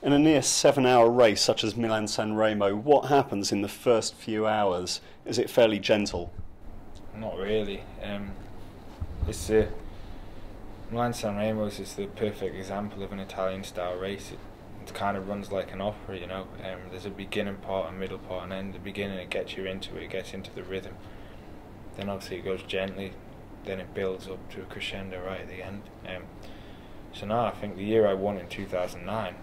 In a near 7-hour race such as Milan-San Remo, what happens in the first few hours? Is it fairly gentle? Not really. Milan-San Remo is the perfect example of an Italian-style race. It kind of runs like an opera, you know. There's a beginning part, a middle part, and then the beginning it gets you into it, it gets into the rhythm. Then obviously it goes gently, then it builds up to a crescendo right at the end. So now I think the year I won in 2009,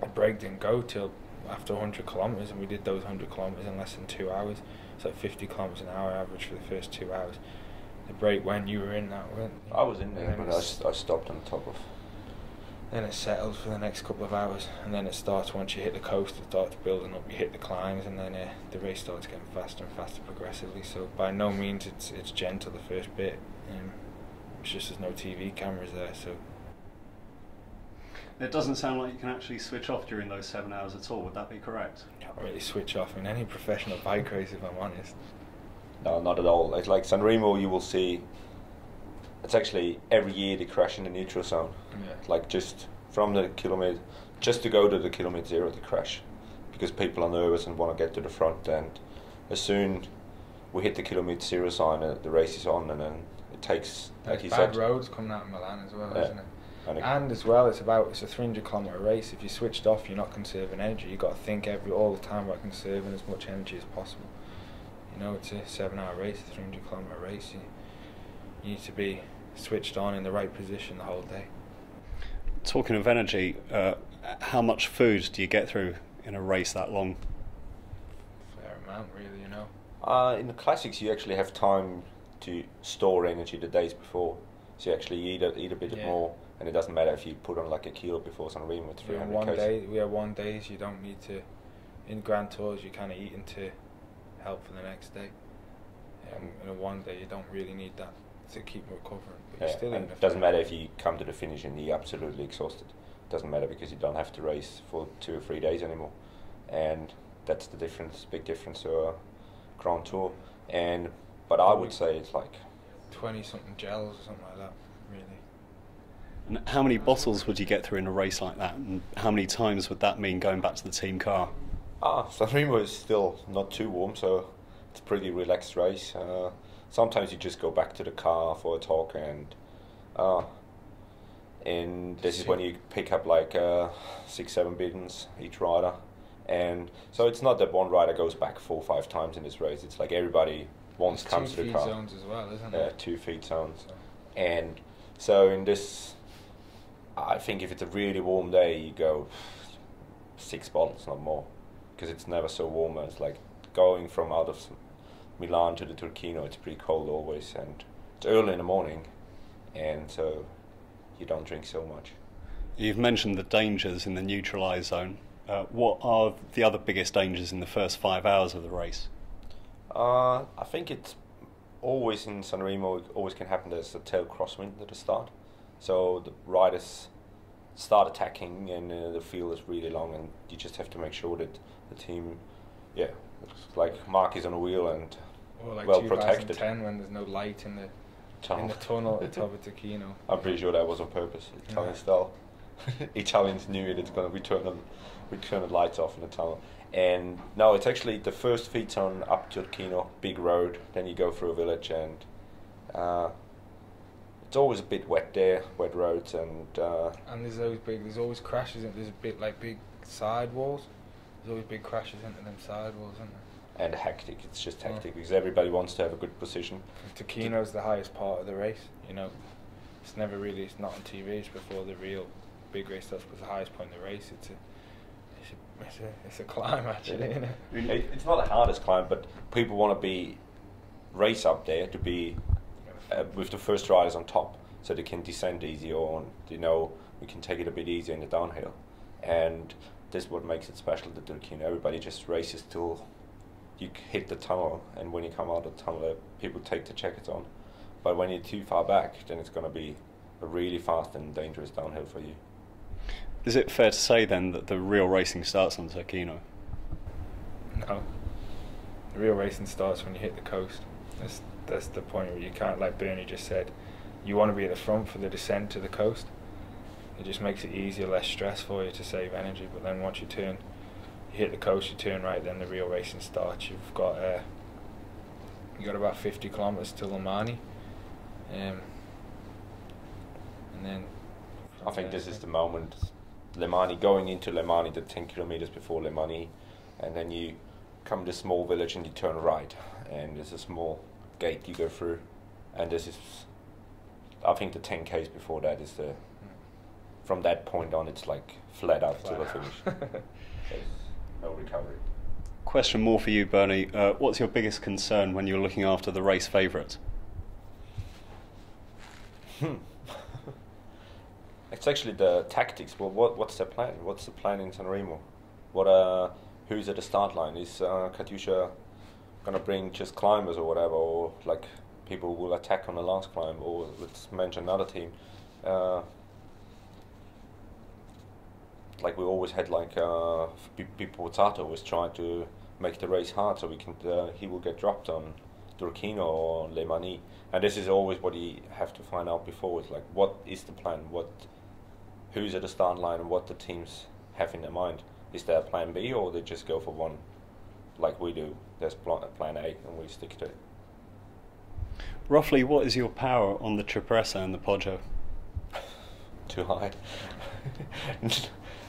the break didn't go till after 100 kilometres, and we did those 100 kilometres in less than 2 hours. It's like 50 kilometres an hour average for the first 2 hours. The break when you were in that, weren't you? I was in there, but I stopped on top of. Then it settles for the next couple of hours, and then it starts once you hit the coast. It starts building up. You hit the climbs, and then the race starts getting faster and faster progressively. So by no means it's gentle the first bit. It's just there's no TV cameras there, so. It doesn't sound like you can actually switch off during those 7 hours at all. Would that be correct? You can't really switch off in any professional bike race, if I'm honest. No, not at all. It's like San Remo, you will see. It's actually every year they crash in the neutral zone. Yeah. Like just from the kilometre, just to go to the kilometre zero, they crash because people are nervous and want to get to the front. And as soon we hit the kilometre zero sign, the race is on, and then it takes. Like you bad said, roads coming out of Milan as well, isn't it? And as well, it's a 300-kilometre race. If you switched off, you're not conserving energy. You've got to think all the time about conserving as much energy as possible. You know, it's a 7-hour race, a 300-kilometre race. You need to be switched on in the right position the whole day. Talking of energy, how much food do you get through in a race that long? Fair amount, really, you know. In the classics, you actually have time to store energy the days before, so you actually eat a bit more, and it doesn't matter if you put on like a kilo before San Remo with 300 kg. We have 1 days. You don't need to. In Grand Tours, you kind of eating to help for the next day. In a 1 day, you don't really need that to keep recovering. But you're still it doesn't matter if you come to the finish and you're absolutely exhausted. It doesn't matter because you don't have to race for 2 or 3 days anymore, and that's the difference, big difference to a Grand Tour. But I would say it's like 20-something gels or something like that, really. And how many bottles would you get through in a race like that, and how many times would that mean going back to the team car? San Remo is still not too warm, so it's a pretty relaxed race. Sometimes you just go back to the car for a talk, and this is when you pick up like 6-7 bidons each rider, and so it's not that one rider goes back 4 or 5 times in this race. It's like everybody once comes to the car. 2 feed zones as well, isn't it? 2 feed zones, and so in this, I think if it's a really warm day, you go 6 bottles, not more, because it's never so warm. It's like going from out of Milan to the Turquino, it's pretty cold always, and it's early in the morning, and so you don't drink so much. You've mentioned the dangers in the neutralised zone. What are the other biggest dangers in the first 5 hours of the race? I think it's always in San Remo, it always can happen. There's a tail crosswind at the start, so the riders start attacking, and the field is really long, and you just have to make sure that the team, it's like Mark is on a wheel and like well protected. 2010 when there's no light in the tunnel at the top of Turquino. I'm pretty sure that was on purpose, Italian style. Italians knew it. It's going to turn the lights off in the tunnel. And no, it's actually the first feed zone up to Turquino, big road. Then you go through a village, and it's always a bit wet there, wet roads, and there's always crashes. There's a bit like big side walls. There's always big crashes into them side walls, isn't there? And hectic. It's just hectic because everybody wants to have a good position. Turquino's the highest part of the race. You know, it's not on TV. It's before the real big race starts. But the highest point in the race, it's a climb actually, isn't it? It's not the hardest climb, but people want to race up there to be with the first riders on top, so they can descend easier on. We can take it a bit easier in the downhill, and this is what makes it special. The Turquino, everybody just races till you hit the tunnel, and when you come out of the tunnel, people take the jackets on. But when you're too far back, then it's going to be a really fast and dangerous downhill for you. Is it fair to say then that the real racing starts on Turquino? No. The real racing starts when you hit the coast. That's the point where you can't, like Bernie just said, you want to be at the front for the descent to the coast. It just makes it easier, less stress for you to save energy. But then once you hit the coast, you turn right, then the real racing starts. You've got about 50 kilometers to Limani, and then I think this is the moment. Limani, going into Limani, the 10 kilometers before Limani, and then you come to a small village and you turn right, and there's a small gate you go through, and this is, I think the 10Ks before that is the, from that point on it's like flat out to the finish. There's no recovery. Question more for you, Bernie. What's your biggest concern when you're looking after the race favourite? It's actually the tactics. Well, what's the plan? What's the plan in San Remo? Who's at the start line? Is Katyusha gonna bring just climbers or whatever, or like people who will attack on the last climb, or let's mention another team. Like we always had, like Pippo Pozzato was trying to make the race hard so he will get dropped on Durkino or Le Mani, and this is always what you have to find out before. It's like, what is the plan? Who's at the start line and what the teams have in their mind? Is there a plan B, or they just go for one, like we do? There's plan A and we stick to it. Roughly, what is your power on the Cipressa and the Poggio? Too high.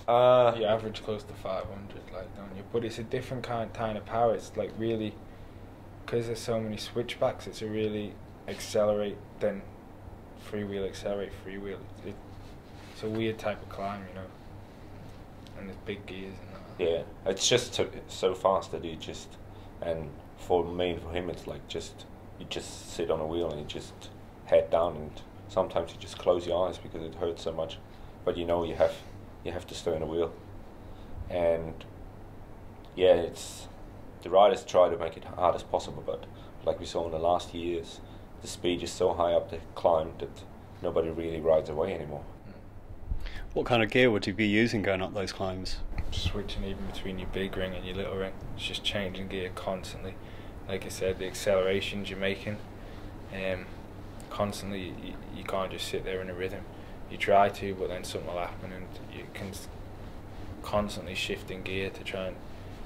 You average close to 500, like, don't you? But it's a different kind of power. It's like really, because there's so many switchbacks, it's a really accelerate, then freewheel, accelerate, freewheel. It's a weird type of climb, you know, and there's big gears and that. Yeah, it's just so fast that you just, and for him it's like you just sit on a wheel and you just head down, and sometimes you just close your eyes because it hurts so much, but you know you have to stay on the wheel. And yeah, it's the riders try to make it hard as possible, but like we saw in the last years, the speed is so high up the climb that nobody really rides away anymore. What kind of gear would you be using going up those climbs? Switching even between your big ring and your little ring. It's just changing gear constantly. Like I said, the accelerations you're making, constantly, you can't just sit there in a rhythm. You try to, but then something will happen, and you can constantly shifting gear to try and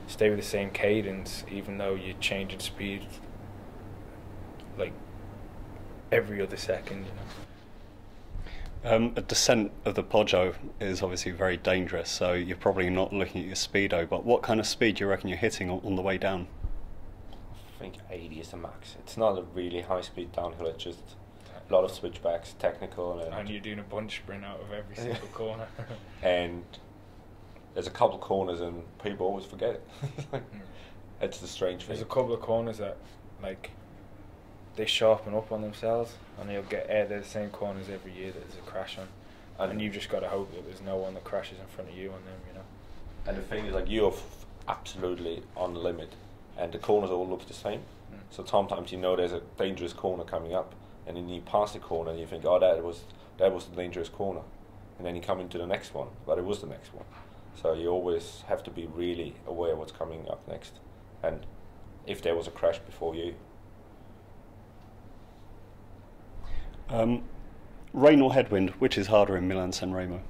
stay with the same cadence, even though you're changing speed like every other second, you know. A descent of the Poggio is obviously very dangerous, so you're probably not looking at your speedo, but what kind of speed do you reckon you're hitting on the way down? I think 80 is the max. It's not a really high speed downhill, it's just a lot of switchbacks, technical, and you're doing a bunch sprint out of every single corner. And there's a couple corners and people always forget it. It's the strange thing. There's a couple of corners that, like, they sharpen up on themselves, and you'll get the same corners every year that there's a crash on, and you've just got to hope that there's no one that crashes in front of you on them, you know. And the thing is, like, you're absolutely on the limit, and the corners all look the same. So sometimes you know there's a dangerous corner coming up, and then you pass the corner and you think, oh, that was the dangerous corner, and then you come into the next one, but it was the next one. So you always have to be really aware of what's coming up next, and if there was a crash before you. Rain or headwind, which is harder in Milan-San Remo?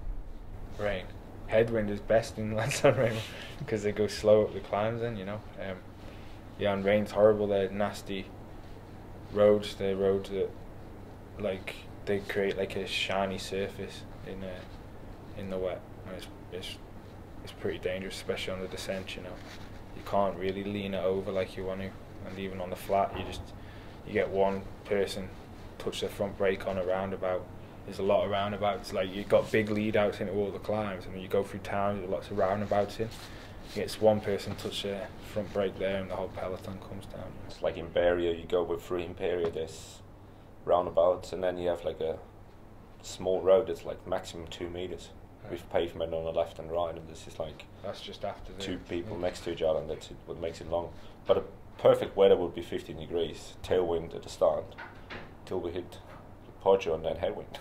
Rain. Headwind is best in Milan-San Remo because they go slow up the climbs then, you know. Yeah, and rain's horrible. They're nasty roads. They're roads that, like, they create like a shiny surface in the wet. And it's pretty dangerous, especially on the descent, you know. You can't really lean it over like you want to, and even on the flat, you get one person touch their front brake on a roundabout. There's a lot of roundabouts, like you've got big lead outs into all the climbs, and when you go through towns with lots of roundabouts in, you get one person touch their front brake there and the whole peloton comes down. It's like in Barrier, you go with through Imperia, there's roundabouts, and then you have like a small road that's like maximum 2 meters with pavement on the left and right, and this is like that's just after two people next to each other, and that's what makes it long. But a perfect weather would be 15 degrees, tailwind at the start, till we hit Poggio and then headwind.